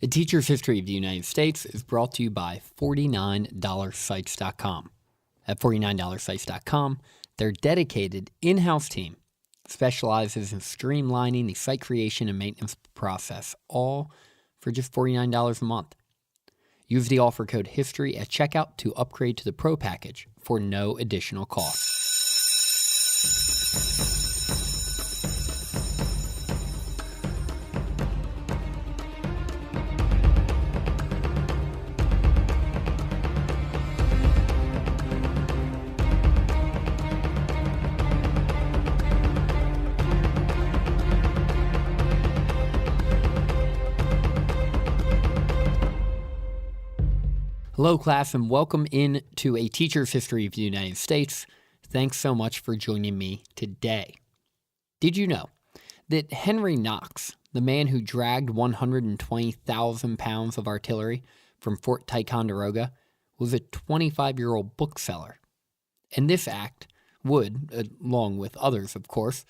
A Teacher's History of the United States is brought to you by $49sites.com. At $49sites.com, their dedicated in-house team specializes in streamlining the site creation and maintenance process, all for just $49 a month. Use the offer code HISTORY at checkout to upgrade to the Pro package for no additional cost. Hello, class, and welcome in to A Teacher's History of the United States. Thanks so much for joining me today. Did you know that Henry Knox, the man who dragged 120,000 pounds of artillery from Fort Ticonderoga, was a 25-year-old bookseller? And this act would, along with others of course,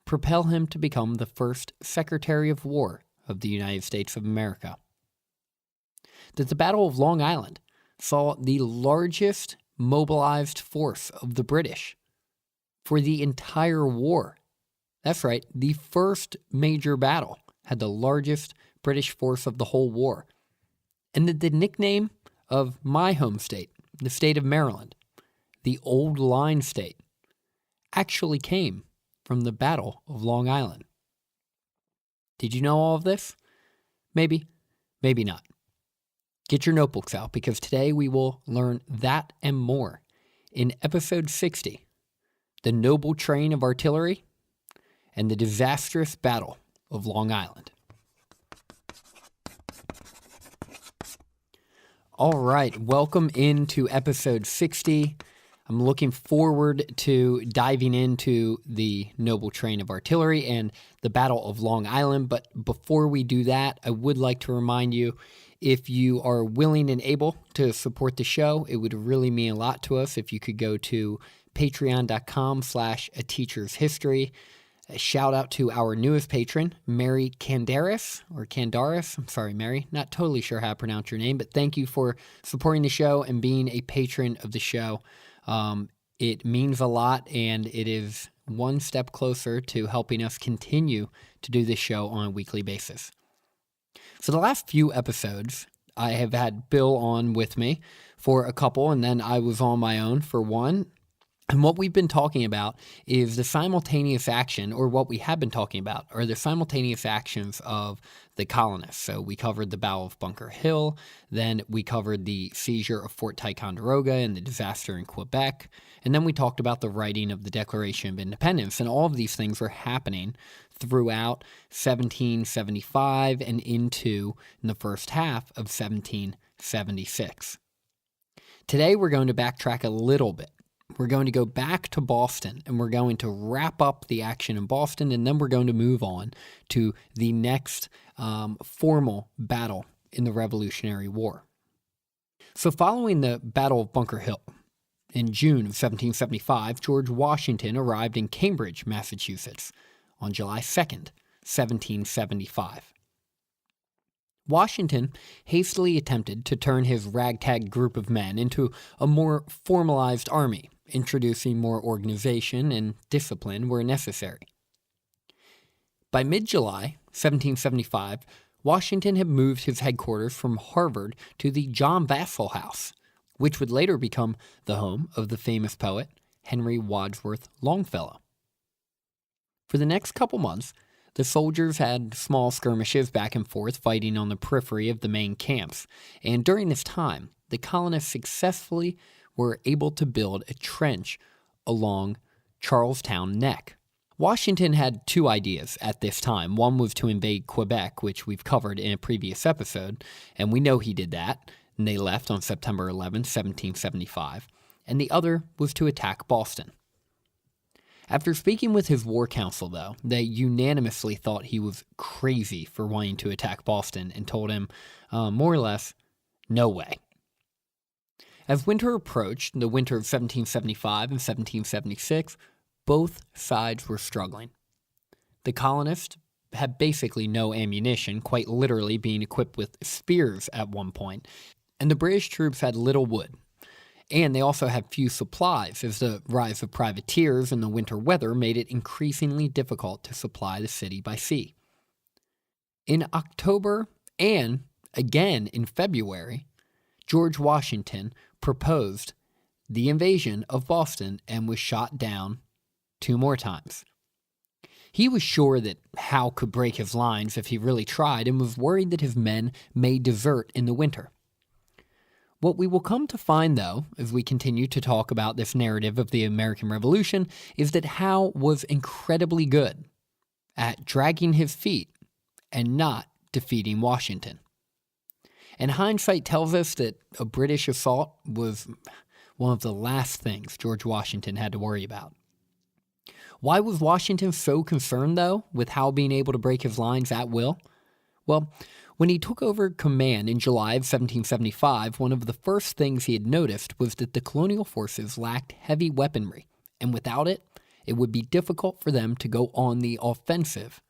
propel him to become the first Secretary of War of the United States of America. That the Battle of Long Island saw the largest mobilized force of the British for the entire war. That's right, the first major battle had the largest British force of the whole war. And the nickname of my home state, the state of Maryland, the Old Line State, actually came from the Battle of Long Island. Did you know all of this? Maybe, maybe not. Get your notebooks out, because today we will learn that and more in episode 60, The Noble Train of Artillery and the Disastrous Battle of Long Island. All right, welcome into episode 60. I'm looking forward to diving into the Noble Train of Artillery and the Battle of Long Island. But before we do that, I would like to remind you, if you are willing and able to support the show, it would really mean a lot to us if you could go to patreon.com/ateachershistory. A shout out to our newest patron, Mary Candaris, or Candaris. I'm sorry, Mary. Not totally sure how to pronounce your name, but thank you for supporting the show and being a patron of the show. It means a lot, and it is one step closer to helping us continue to do this show on a weekly basis. So the last few episodes, I have had Bill on with me for a couple, and then I was on my own for one. And what we've been talking about is the simultaneous action, or what we have been talking about, are the simultaneous actions of the colonists. So we covered the Battle of Bunker Hill, then we covered the seizure of Fort Ticonderoga and the disaster in Quebec, and then we talked about the writing of the Declaration of Independence. And all of these things were happening throughout 1775 and into the first half of 1776. Today we're going to backtrack a little bit. We're going to go back to Boston, and we're going to wrap up the action in Boston, and then we're going to move on to the next formal battle in the Revolutionary War. So following the Battle of Bunker Hill, in June of 1775, George Washington arrived in Cambridge, Massachusetts, on July 2nd, 1775. Washington hastily attempted to turn his ragtag group of men into a more formalized army, introducing more organization and discipline where necessary. By mid-July 1775, Washington had moved his headquarters from Harvard to the John Vassall House, which would later become the home of the famous poet Henry Wadsworth Longfellow. For the next couple months, the soldiers had small skirmishes back and forth, fighting on the periphery of the main camps, and during this time, the colonists successfully were able to build a trench along Charlestown Neck. Washington had two ideas at this time. One was to invade Quebec, which we've covered in a previous episode, and we know he did that, and they left on September 11, 1775, and the other was to attack Boston. After speaking with his war council, though, they unanimously thought he was crazy for wanting to attack Boston and told him, more or less, no way. As winter approached, the winter of 1775 and 1776, both sides were struggling. The colonists had basically no ammunition, quite literally being equipped with spears at one point, and the British troops had little wood. And they also had few supplies, as the rise of privateers and the winter weather made it increasingly difficult to supply the city by sea. In October and again in February, George Washington proposed the invasion of Boston and was shot down 2 more times. He was sure that Howe could break his lines if he really tried and was worried that his men may desert in the winter. What we will come to find, though, as we continue to talk about this narrative of the American Revolution, is that Howe was incredibly good at dragging his feet and not defeating Washington. And hindsight tells us that a British assault was one of the last things George Washington had to worry about. Why was Washington so concerned, though, with Howe being able to break his lines at will? Well, when he took over command in July of 1775, one of the first things he had noticed was that the colonial forces lacked heavy weaponry, and without it, it would be difficult for them to go on the offensive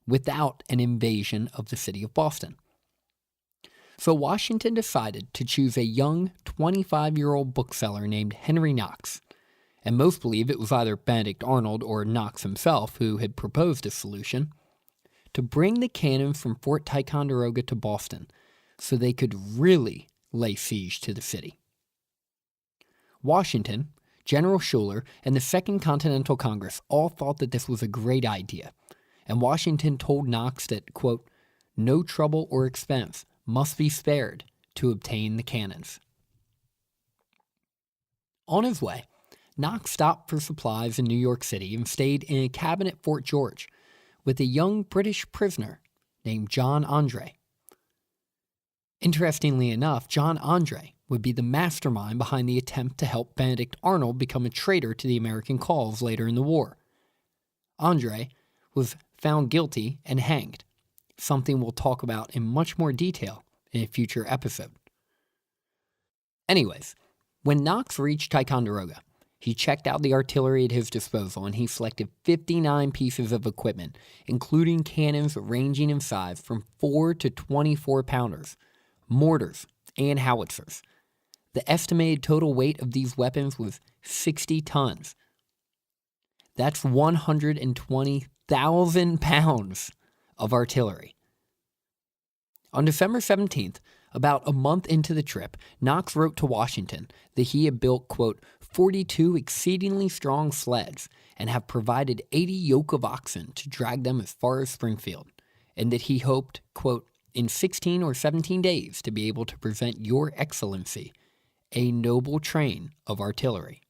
without an invasion of the city of Boston. So Washington decided to choose a young 25-year-old bookseller named Henry Knox, and most believe it was either Benedict Arnold or Knox himself who had proposed this solution, to bring the cannon from Fort Ticonderoga to Boston so they could really lay siege to the city. Washington, General Schuyler, and the Second Continental Congress all thought that this was a great idea, and Washington told Knox that, quote, no trouble or expense must be spared to obtain the cannons. On his way, Knox stopped for supplies in New York City and stayed in a cabin at Fort George with a young British prisoner named John Andre. Interestingly enough, John Andre would be the mastermind behind the attempt to help Benedict Arnold become a traitor to the American cause later in the war. Andre was found guilty and hanged, something we'll talk about in much more detail in a future episode. Anyways, when Knox reached Ticonderoga, he checked out the artillery at his disposal and he selected 59 pieces of equipment, including cannons ranging in size from 4 to 24 pounders, mortars, and howitzers. The estimated total weight of these weapons was 60 tons. That's 120,000 pounds of artillery. On December 17th, about a month into the trip, Knox wrote to Washington that he had built, quote, 42 exceedingly strong sleds and have provided 80 yoke of oxen to drag them as far as Springfield, and that he hoped, quote, in 16 or 17 days to be able to present your excellency a noble train of artillery.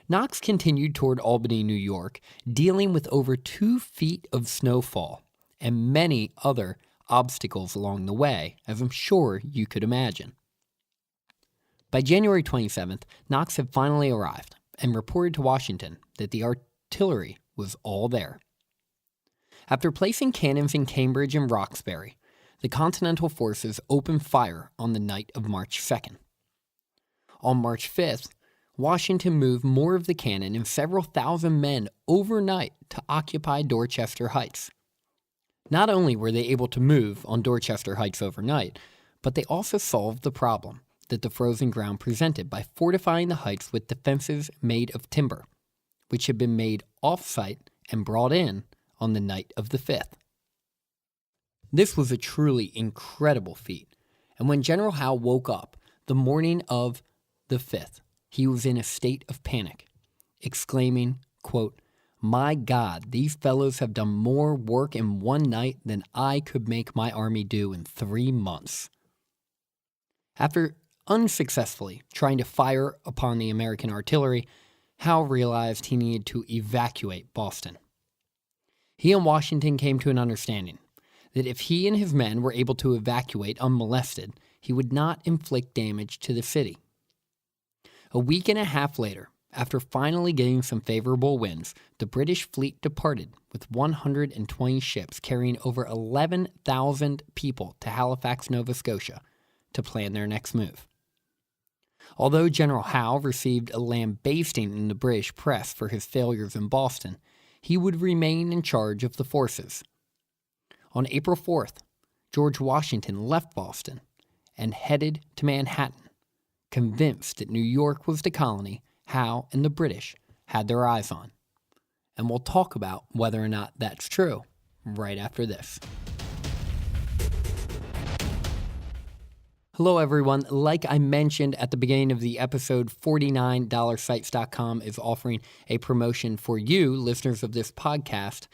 Knox continued toward Albany, New York, dealing with over 2 feet of snowfall and many other obstacles along the way, as I'm sure you could imagine. By January 27th, Knox had finally arrived and reported to Washington that the artillery was all there. After placing cannons in Cambridge and Roxbury, the Continental forces opened fire on the night of March 2nd. On March 5th, Washington moved more of the cannon and several thousand men overnight to occupy Dorchester Heights. Not only were they able to move on Dorchester Heights overnight, but they also solved the problem that the frozen ground presented by fortifying the heights with defenses made of timber, which had been made off-site and brought in on the night of the 5th. This was a truly incredible feat, and when General Howe woke up the morning of the 5th, he was in a state of panic, exclaiming, quote, my God, these fellows have done more work in one night than I could make my army do in 3 months. After unsuccessfully trying to fire upon the American artillery, Howe realized he needed to evacuate Boston. He and Washington came to an understanding that if he and his men were able to evacuate unmolested, he would not inflict damage to the city. A week and a half later, after finally getting some favorable winds, the British fleet departed with 120 ships carrying over 11,000 people to Halifax, Nova Scotia, to plan their next move. Although General Howe received a lambasting in the British press for his failures in Boston, he would remain in charge of the forces. On April 4th, George Washington left Boston and headed to Manhattan, convinced that New York was the colony Howe and the British had their eyes on. And we'll talk about whether or not that's true right after this. Hello, everyone. Like I mentioned at the beginning of the episode, $49sites.com is offering a promotion for you, listeners of this podcast,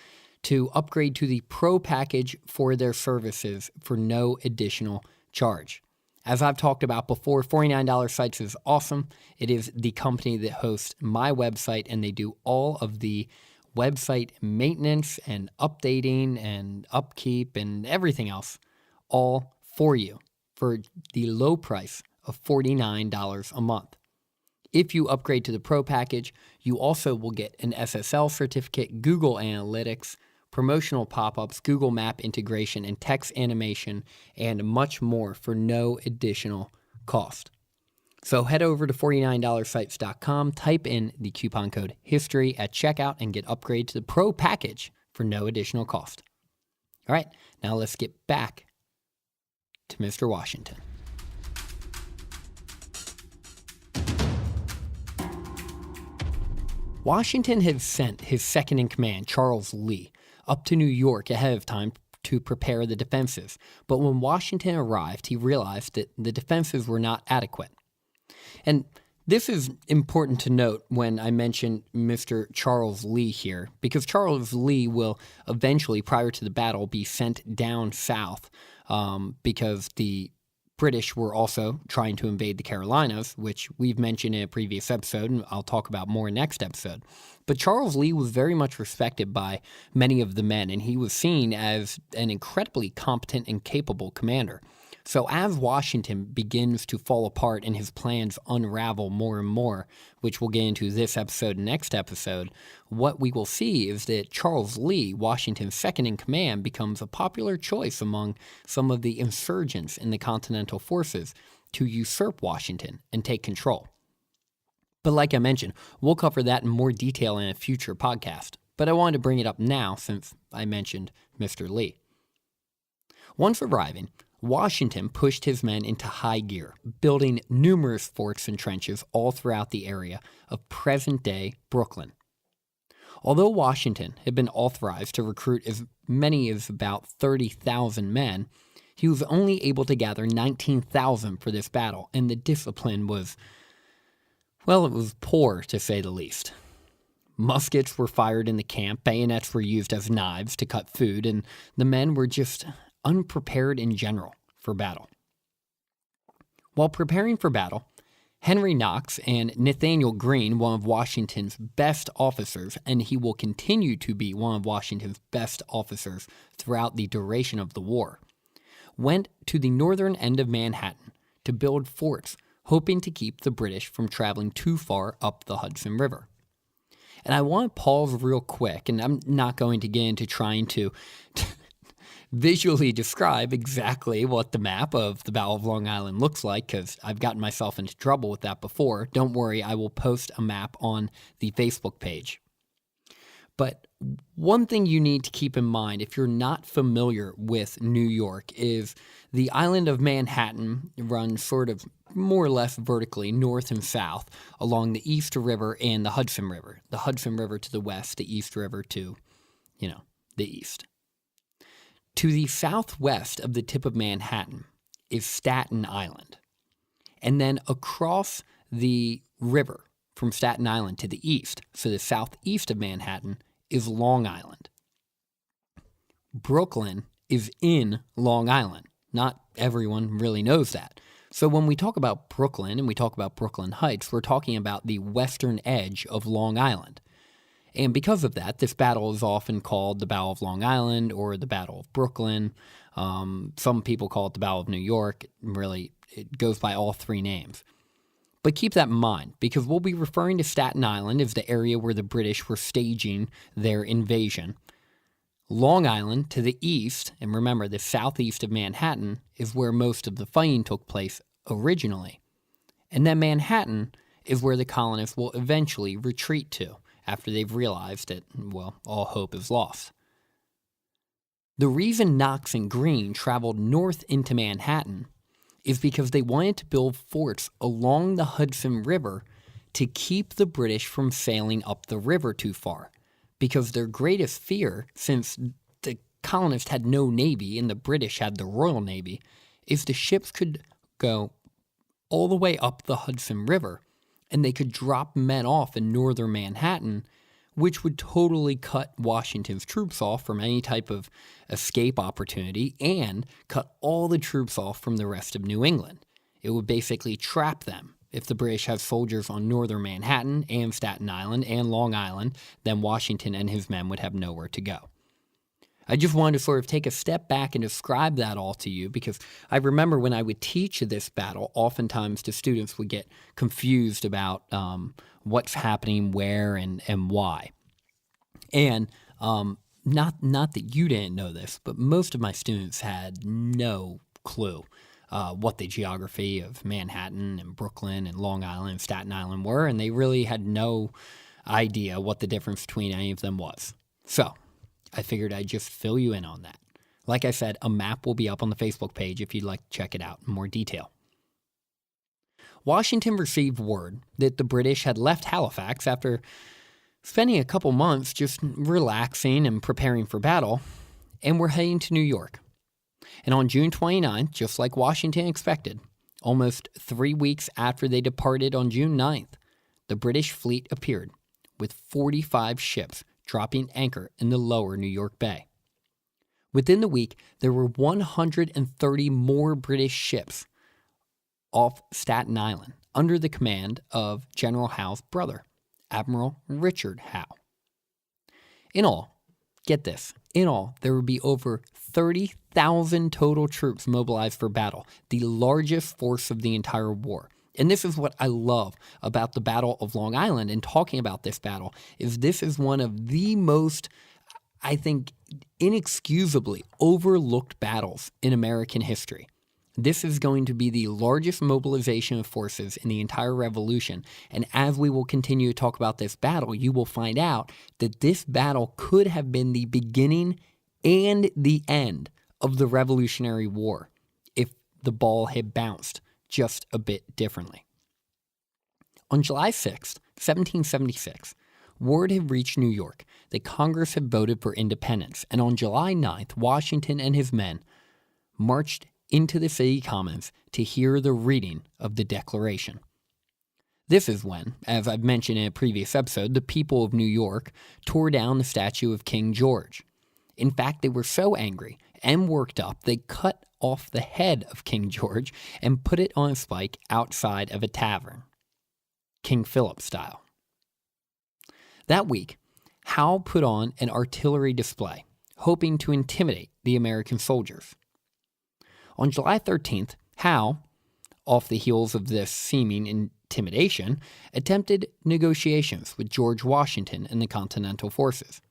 to upgrade to the Pro package for their services for no additional charge. As I've talked about before, $49sites is awesome. It is the company that hosts my website, and they do all of the website maintenance and updating and upkeep and everything else, all for you, for the low price of $49 a month. If you upgrade to the Pro package, you also will get an SSL certificate, Google Analytics, promotional pop-ups, Google Map integration, and text animation, and much more for no additional cost. So head over to $49sites.com, type in the coupon code HISTORY at checkout, and get upgrade to the Pro package for no additional cost. All right, now let's get back to Mr. Washington. Washington had sent his second-in-command, Charles Lee, up to New York ahead of time to prepare the defenses. But when Washington arrived, he realized that the defenses were not adequate. And this is important to note when I mention Mr. Charles Lee here, because Charles Lee will eventually, prior to the battle, be sent down south because the British were also trying to invade the Carolinas, which we've mentioned in a previous episode, and I'll talk about more next episode. But Charles Lee was very much respected by many of the men, and he was seen as an incredibly competent and capable commander. So as Washington begins to fall apart and his plans unravel more and more, which we'll get into this episode and next episode, what we will see is that Charles Lee, Washington's second-in-command, becomes a popular choice among some of the insurgents in the Continental Forces to usurp Washington and take control. But like I mentioned, we'll cover that in more detail in a future podcast. But I wanted to bring it up now since I mentioned Mr. Lee. Once arriving, Washington pushed his men into high gear, building numerous forts and trenches all throughout the area of present-day Brooklyn. Although Washington had been authorized to recruit as many as about 30,000 men, he was only able to gather 19,000 for this battle, and the discipline was, well, it was poor to say the least. Muskets were fired in the camp, bayonets were used as knives to cut food, and the men were just unprepared in general for battle. While preparing for battle, Henry Knox and Nathaniel Greene, one of Washington's best officers, and he will continue to be one of Washington's best officers throughout the duration of the war, went to the northern end of Manhattan to build forts, hoping to keep the British from traveling too far up the Hudson River. And I want to pause real quick, and I'm not going to get into trying to visually describe exactly what the map of the Battle of Long Island looks like, because I've gotten myself into trouble with that before. Don't worry, I will post a map on the Facebook page. But one thing you need to keep in mind if you're not familiar with New York is the island of Manhattan runs sort of more or less vertically north and south along the East River and the Hudson River. The Hudson River to the west, the East River to, the east. To the southwest of the tip of Manhattan is Staten Island. And then across the river from Staten Island to the east, so the southeast of Manhattan, is Long Island. Brooklyn is in Long Island. Not everyone really knows that. So when we talk about Brooklyn and we talk about Brooklyn Heights, we're talking about the western edge of Long Island. And because of that, this battle is often called the Battle of Long Island or the Battle of Brooklyn. Some people call it the Battle of New York. Really, it goes by all three names. But keep that in mind, because we'll be referring to Staten Island as the area where the British were staging their invasion. Long Island to the east, and remember the southeast of Manhattan, is where most of the fighting took place originally. And then Manhattan is where the colonists will eventually retreat to after they've realized that, well, all hope is lost. The reason Knox and Greene traveled north into Manhattan is because they wanted to build forts along the Hudson River to keep the British from sailing up the river too far, because their greatest fear, since the colonists had no navy and the British had the Royal Navy, is the ships could go all the way up the Hudson River and they could drop men off in northern Manhattan, which would totally cut Washington's troops off from any type of escape opportunity and cut all the troops off from the rest of New England. It would basically trap them. If the British had soldiers on northern Manhattan and Staten Island and Long Island, then Washington and his men would have nowhere to go. I just wanted to sort of take a step back and describe that all to you, because I remember when I would teach this battle, oftentimes the students would get confused about what's happening where and why. And not that you didn't know this, but most of my students had no clue what the geography of Manhattan and Brooklyn and Long Island and Staten Island were, and they really had no idea what the difference between any of them was. So I figured I'd just fill you in on that. Like I said, a map will be up on the Facebook page if you'd like to check it out in more detail. Washington received word that the British had left Halifax after spending a couple months just relaxing and preparing for battle, and were heading to New York. And on June 29th, just like Washington expected, almost 3 weeks after they departed on June 9th, the British fleet appeared with 45 ships dropping anchor in the lower New York Bay. Within the week, there were 130 more British ships off Staten Island under the command of General Howe's brother, Admiral Richard Howe. In all, get this, there would be over 30,000 total troops mobilized for battle, the largest force of the entire war. And this is what I love about the Battle of Long Island and talking about this battle, is this is one of the most, I think, inexcusably overlooked battles in American history. This is going to be the largest mobilization of forces in the entire Revolution. And as we will continue to talk about this battle, you will find out that this battle could have been the beginning and the end of the Revolutionary War if the ball had bounced just a bit differently. On July 6, 1776, word had reached New York that Congress had voted for independence, and on July 9th, Washington and his men marched into the city commons to hear the reading of the Declaration. This is when, as I've mentioned in a previous episode, the people of New York tore down the statue of King George. In fact, they were so angry and worked up, they cut off the head of King George and put it on a spike outside of a tavern, King Philip style. That week, Howe put on an artillery display, hoping to intimidate the American soldiers. On July 13th, Howe, off the heels of this seeming intimidation, attempted negotiations with George Washington and the Continental Forces.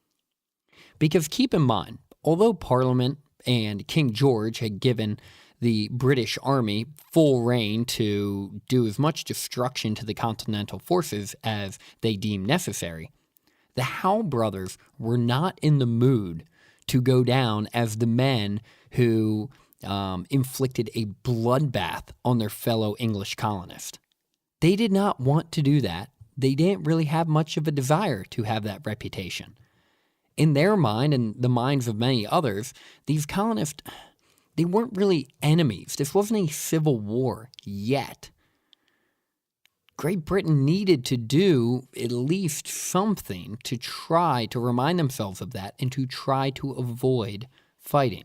Because keep in mind, although Parliament and King George had given the British Army full reign to do as much destruction to the Continental Forces as they deemed necessary, the Howe brothers were not in the mood to go down as the men who inflicted a bloodbath on their fellow English colonists. They did not want to do that. They didn't really have much of a desire to have that reputation. In their mind, and the minds of many others, these colonists, they weren't really enemies. This wasn't a civil war yet. Great Britain needed to do at least something to try to remind themselves of that and to try to avoid fighting.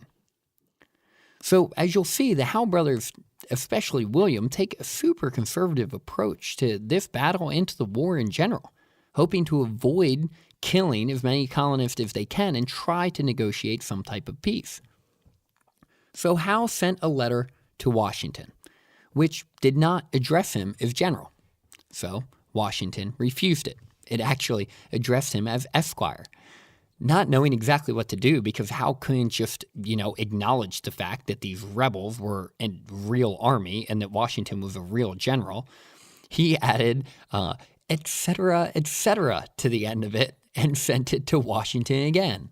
So, as you'll see, the Howe brothers, especially William, take a super conservative approach to this battle and to the war in general, hoping to avoid killing as many colonists as they can and try to negotiate some type of peace. So Howe sent a letter to Washington, which did not address him as general. So Washington refused it. It actually addressed him as Esquire, not knowing exactly what to do because Howe couldn't just, acknowledge the fact that these rebels were a real army and that Washington was a real general. He added etc., to the end of it, and sent it to Washington again.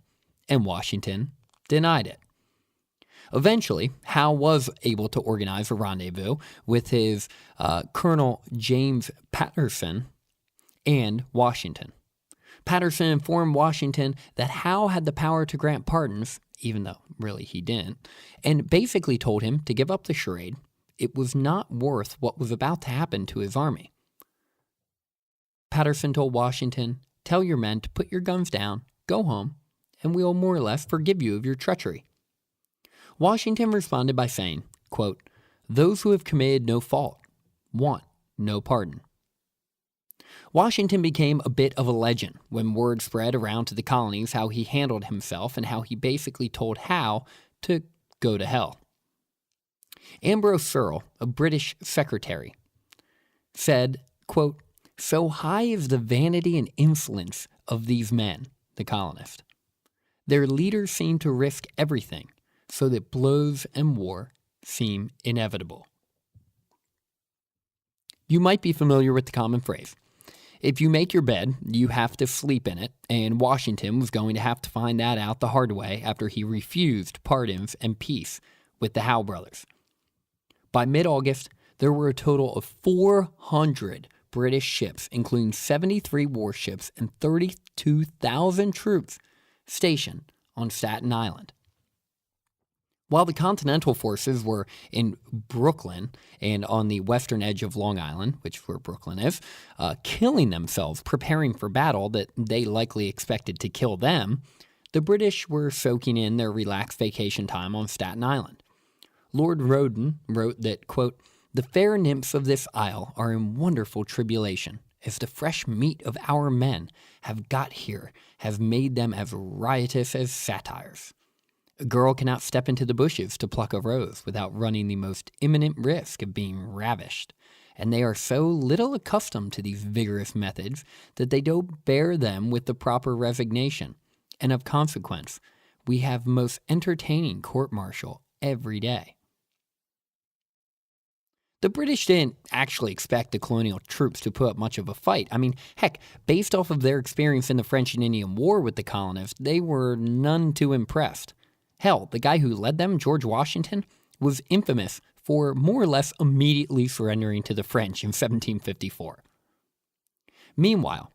And Washington denied it. Eventually, Howe was able to organize a rendezvous with his Colonel James Patterson and Washington. Patterson informed Washington that Howe had the power to grant pardons, even though really he didn't, and basically told him to give up the charade. It was not worth what was about to happen to his army. Patterson told Washington, "Tell your men to put your guns down, go home, and we'll more or less forgive you of your treachery." Washington responded by saying, quote, "Those who have committed no fault want no pardon." Washington became a bit of a legend when word spread around to the colonies how he handled himself and how he basically told Howe to go to hell. Ambrose Searle, a British secretary, said, quote, "So high is the vanity and insolence of these men," the colonists. "Their leaders seem to risk everything so that blows and war seem inevitable." You might be familiar with the common phrase, if you make your bed, you have to sleep in it, and Washington was going to have to find that out the hard way after he refused pardons and peace with the Howe brothers. By mid-August, there were a total of 400 British ships, including 73 warships and 32,000 troops stationed on Staten Island. While the Continental forces were in Brooklyn and on the western edge of Long Island, which is where Brooklyn is, killing themselves, preparing for battle that they likely expected to kill them, the British were soaking in their relaxed vacation time on Staten Island. Lord Rawdon wrote that, quote, "The fair nymphs of this isle are in wonderful tribulation, as the fresh meat of our men have got here has made them as riotous as satyrs. A girl cannot step into the bushes to pluck a rose without running the most imminent risk of being ravished, and they are so little accustomed to these vigorous methods that they don't bear them with the proper resignation, and of consequence, we have most entertaining court-martial every day." The British didn't actually expect the colonial troops to put up much of a fight. I mean, heck, based off of their experience in the French and Indian War with the colonists, they were none too impressed. Hell, the guy who led them, George Washington, was infamous for more or less immediately surrendering to the French in 1754. Meanwhile,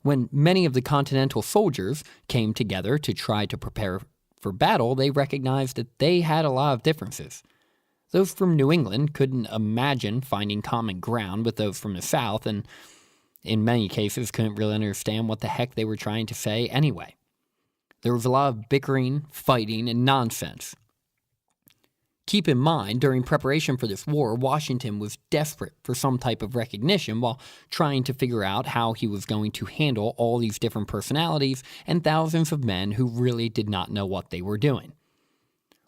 when many of the Continental soldiers came together to try to prepare for battle, they recognized that they had a lot of differences. Those from New England couldn't imagine finding common ground with those from the South, and in many cases couldn't really understand what the heck they were trying to say anyway. There was a lot of bickering, fighting, and nonsense. Keep in mind, during preparation for this war, Washington was desperate for some type of recognition while trying to figure out how he was going to handle all these different personalities and thousands of men who really did not know what they were doing.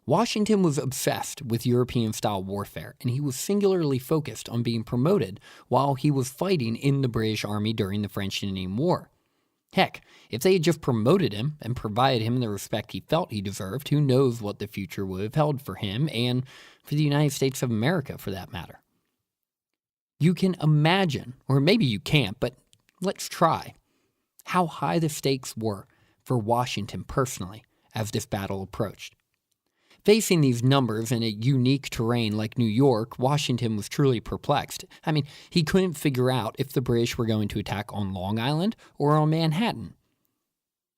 Washington was obsessed with European-style warfare, and he was singularly focused on being promoted while he was fighting in the British Army during the French and Indian War. Heck, if they had just promoted him and provided him the respect he felt he deserved, who knows what the future would have held for him and for the United States of America, for that matter. You can imagine, or maybe you can't, but let's try, how high the stakes were for Washington personally as this battle approached. Facing these numbers in a unique terrain like New York, Washington was truly perplexed. I mean, he couldn't figure out if the British were going to attack on Long Island or on Manhattan.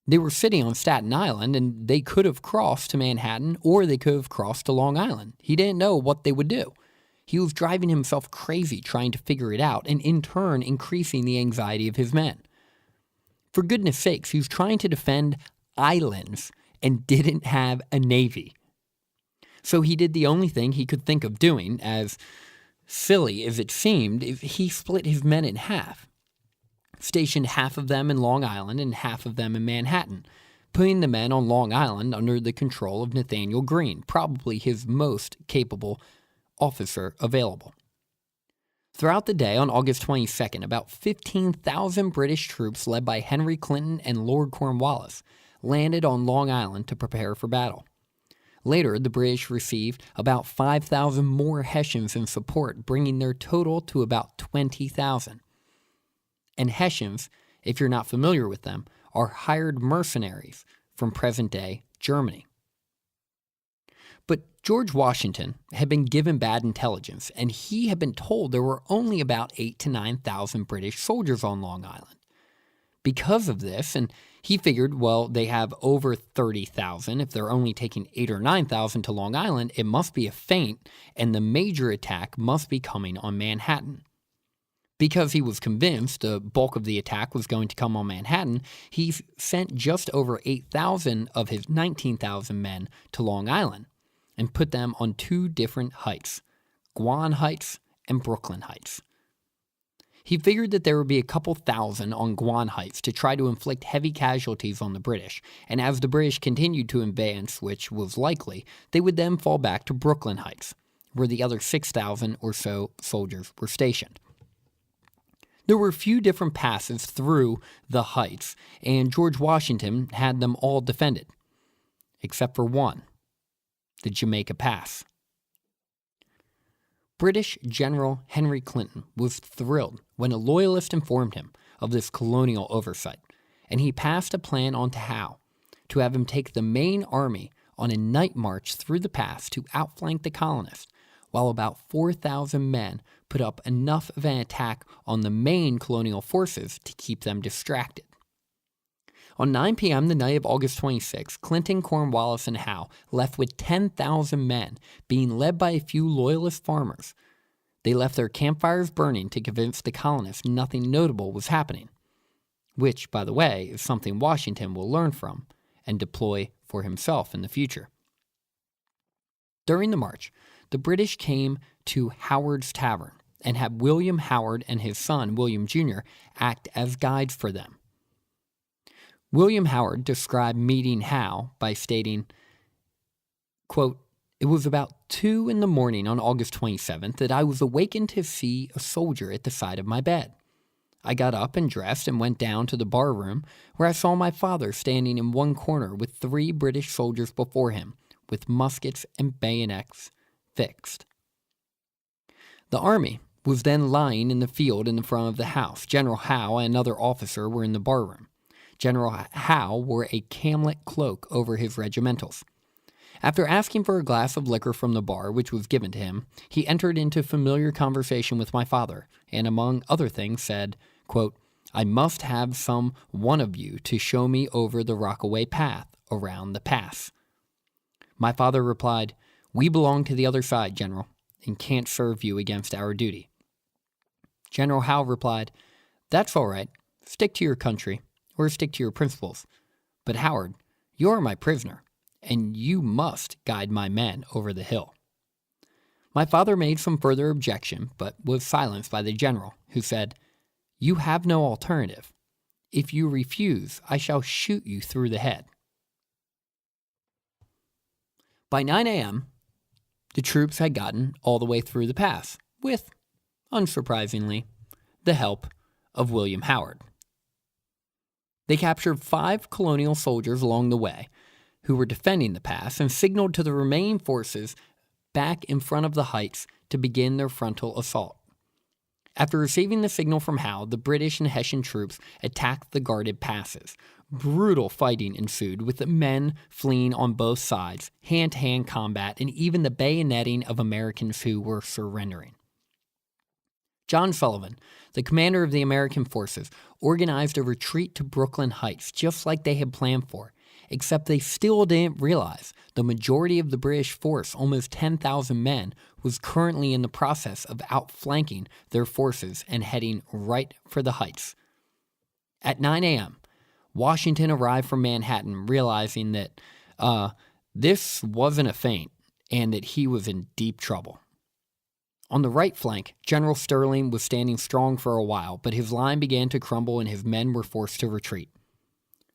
They were sitting on Staten Island, and they could have crossed to Manhattan or they could have crossed to Long Island. He didn't know what they would do. He was driving himself crazy trying to figure it out, and in turn increasing the anxiety of his men. For goodness sakes, he was trying to defend islands and didn't have a navy. So he did the only thing he could think of doing, as silly as it seemed. He split his men in half, stationed half of them in Long Island and half of them in Manhattan, putting the men on Long Island under the control of Nathaniel Greene, probably his most capable officer available. Throughout the day on August 22nd, about 15,000 British troops led by Henry Clinton and Lord Cornwallis landed on Long Island to prepare for battle. Later, the British received about 5,000 more Hessians in support, bringing their total to about 20,000. And Hessians, if you're not familiar with them, are hired mercenaries from present-day Germany. But George Washington had been given bad intelligence, and he had been told there were only about 8,000 to 9,000 British soldiers on Long Island. Because of this, and he figured, well, they have over 30,000. If they're only taking 8,000 or 9,000 to Long Island, it must be a feint, and the major attack must be coming on Manhattan. Because he was convinced the bulk of the attack was going to come on Manhattan, he sent just over 8,000 of his 19,000 men to Long Island and put them on two different heights, Guan Heights and Brooklyn Heights. He figured that there would be a couple thousand on Guan Heights to try to inflict heavy casualties on the British, and as the British continued to advance, which was likely, they would then fall back to Brooklyn Heights, where the other 6,000 or so soldiers were stationed. There were a few different passes through the heights, and George Washington had them all defended, except for one, the Jamaica Pass. British General Henry Clinton was thrilled when a loyalist informed him of this colonial oversight, and he passed a plan on to Howe to have him take the main army on a night march through the pass to outflank the colonists, while about 4,000 men put up enough of an attack on the main colonial forces to keep them distracted. On 9 p.m. the night of August 26, Clinton, Cornwallis, and Howe left with 10,000 men, being led by a few loyalist farmers. They left their campfires burning to convince the colonists nothing notable was happening, which, by the way, is something Washington will learn from and deploy for himself in the future. During the march, the British came to Howard's Tavern and had William Howard and his son, William Jr., act as guides for them. William Howard described meeting Howe by stating, quote, "It was about 2 in the morning on August 27th that I was awakened to see a soldier at the side of my bed. I got up and dressed and went down to the bar room, where I saw my father standing in one corner with 3 British soldiers before him, with muskets and bayonets fixed. The army was then lying in the field in the front of the house. General Howe and another officer were in the barroom. General Howe wore a camlet cloak over his regimentals. After asking for a glass of liquor from the bar, which was given to him, he entered into familiar conversation with my father, and among other things said, quote, 'I must have some one of you to show me over the Rockaway path around the pass.' My father replied, 'We belong to the other side, General, and can't serve you against our duty.' General Howe replied, 'That's all right. Stick to your country, or stick to your principles. But Howard, you are my prisoner, and you must guide my men over the hill.' My father made some further objection, but was silenced by the general, who said, 'You have no alternative. If you refuse, I shall shoot you through the head.' By 9 a.m., the troops had gotten all the way through the pass, with, unsurprisingly, the help of William Howard. They captured 5 colonial soldiers along the way who were defending the pass and signaled to the remaining forces back in front of the heights to begin their frontal assault. After receiving the signal from Howe, the British and Hessian troops attacked the guarded passes. Brutal fighting ensued, with the men fleeing on both sides, hand-to-hand combat, and even the bayoneting of Americans who were surrendering. John Sullivan, the commander of the American forces, organized a retreat to Brooklyn Heights just like they had planned for, except they still didn't realize the majority of the British force, almost 10,000 men, was currently in the process of outflanking their forces and heading right for the heights. At 9 a.m., Washington arrived from Manhattan, realizing that this wasn't a feint and that he was in deep trouble. On the right flank, General Sterling was standing strong for a while, but his line began to crumble and his men were forced to retreat.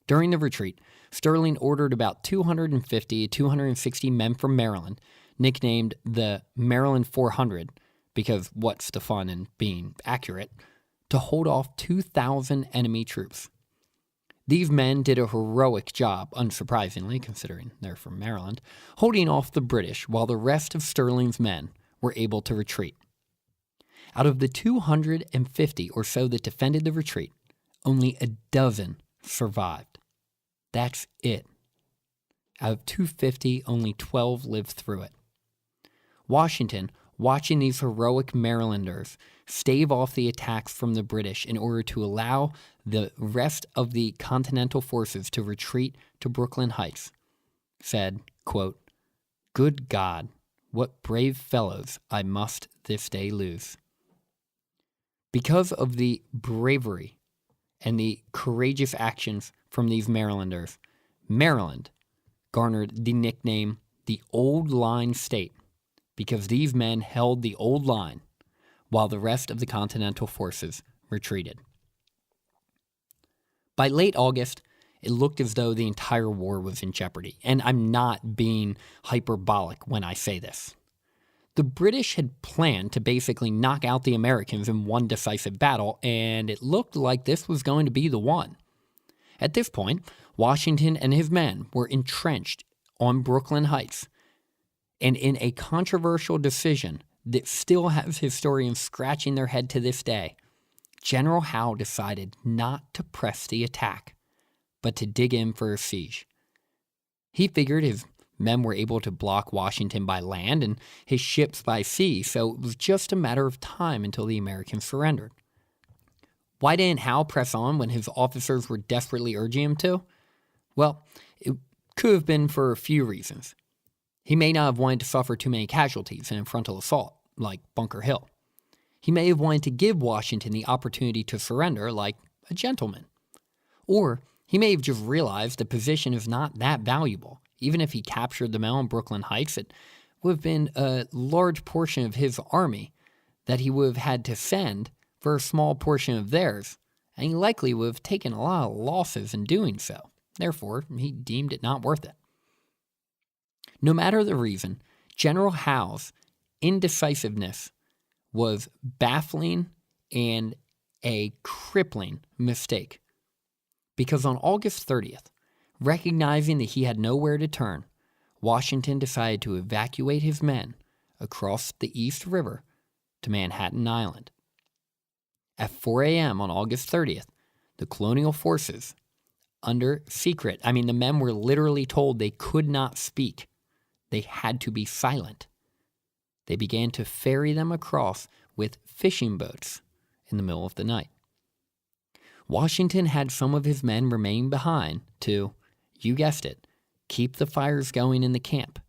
During the retreat, Sterling ordered about 250 to 260 men from Maryland, nicknamed the Maryland 400, because what's the fun in being accurate, to hold off 2,000 enemy troops. These men did a heroic job, unsurprisingly, considering they're from Maryland, holding off the British while the rest of Sterling's men were able to retreat. Out of the 250 or so that defended the retreat, only a dozen survived. That's it. Out of 250, only 12 lived through it. Washington, watching these heroic Marylanders stave off the attacks from the British in order to allow the rest of the Continental forces to retreat to Brooklyn Heights, said, quote, "Good God, what brave fellows I must this day lose." Because of the bravery and the courageous actions from these Marylanders, Maryland garnered the nickname the Old Line State, because these men held the old line while the rest of the Continental forces retreated. By late August, it looked as though the entire war was in jeopardy, and I'm not being hyperbolic when I say this. The British had planned to basically knock out the Americans in one decisive battle, and it looked like this was going to be the one. At this point, Washington and his men were entrenched on Brooklyn Heights, and in a controversial decision that still has historians scratching their head to this day, General Howe decided not to press the attack, but to dig in for a siege. He figured his men were able to block Washington by land and his ships by sea, so it was just a matter of time until the Americans surrendered. Why didn't Howe press on when his officers were desperately urging him to? Well, it could have been for a few reasons. He may not have wanted to suffer too many casualties in a frontal assault, like Bunker Hill. He may have wanted to give Washington the opportunity to surrender, like a gentleman. Or he may have just realized the position is not that valuable. Even if he captured the mill in Brooklyn Heights, it would have been a large portion of his army that he would have had to send for a small portion of theirs, and he likely would have taken a lot of losses in doing so. Therefore, he deemed it not worth it. No matter the reason, General Howe's indecisiveness was baffling and a crippling mistake. Because on August 30th, recognizing that he had nowhere to turn, Washington decided to evacuate his men across the East River to Manhattan Island. At 4 a.m. on August 30th, the colonial forces, the men were literally told they could not speak. They had to be silent. They began to ferry them across with fishing boats in the middle of the night. Washington had some of his men remain behind to, you guessed it, keep the fires going in the camp.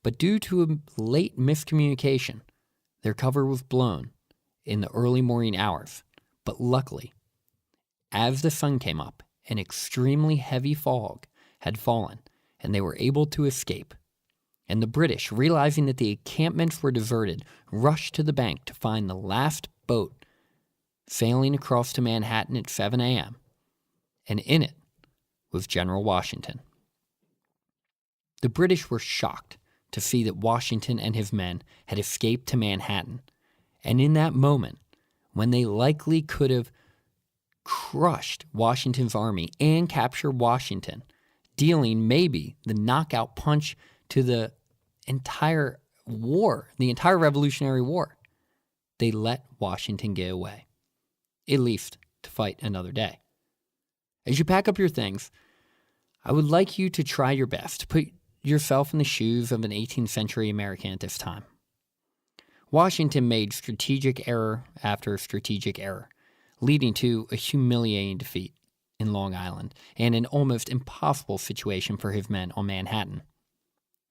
But due to a late miscommunication, their cover was blown in the early morning hours. But luckily, as the sun came up, an extremely heavy fog had fallen, and they were able to escape. And the British, realizing that the encampments were deserted, rushed to the bank to find the last boat sailing across to Manhattan at 7 a.m., and in it was General Washington. The British were shocked to see that Washington and his men had escaped to Manhattan, and in that moment, when they likely could have crushed Washington's army and captured Washington, dealing maybe the knockout punch to the entire war, the entire Revolutionary War, they let Washington get away, at least to fight another day. As you pack up your things, I would like you to try your best to put yourself in the shoes of an 18th century American at this time. Washington made strategic error after strategic error, leading to a humiliating defeat in Long Island and an almost impossible situation for his men on Manhattan.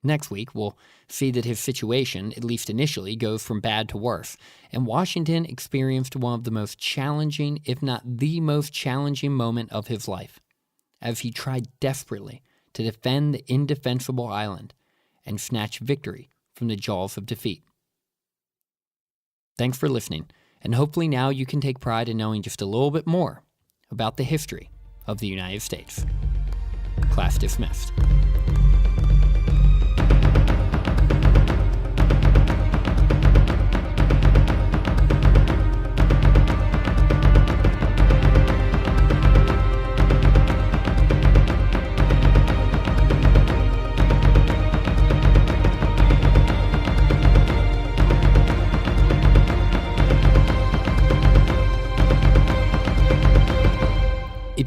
Next week, we'll see that his situation, at least initially, goes from bad to worse, and Washington experienced one of the most challenging, if not the most challenging moment of his life, as he tried desperately to defend the indefensible island and snatch victory from the jaws of defeat. Thanks for listening, and hopefully now you can take pride in knowing just a little bit more about the history of the United States. Class dismissed.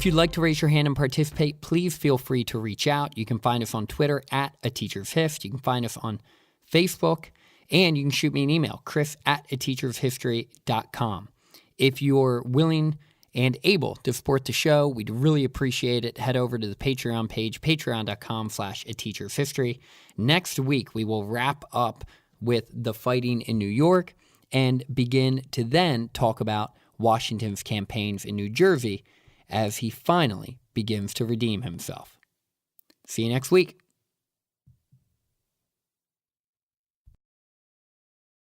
If you'd like to raise your hand and participate, please feel free to reach out. You can find us on Twitter at A Teacher's Hist. You can find us on Facebook, and you can shoot me an email, chris@ateachershistory.com. If you're willing and able to support the show, we'd really appreciate it. Head over to the Patreon page, patreon.com/ateachershistory. Next week, we will wrap up with the fighting in New York and begin to then talk about Washington's campaigns in New Jersey as he finally begins to redeem himself. See you next week.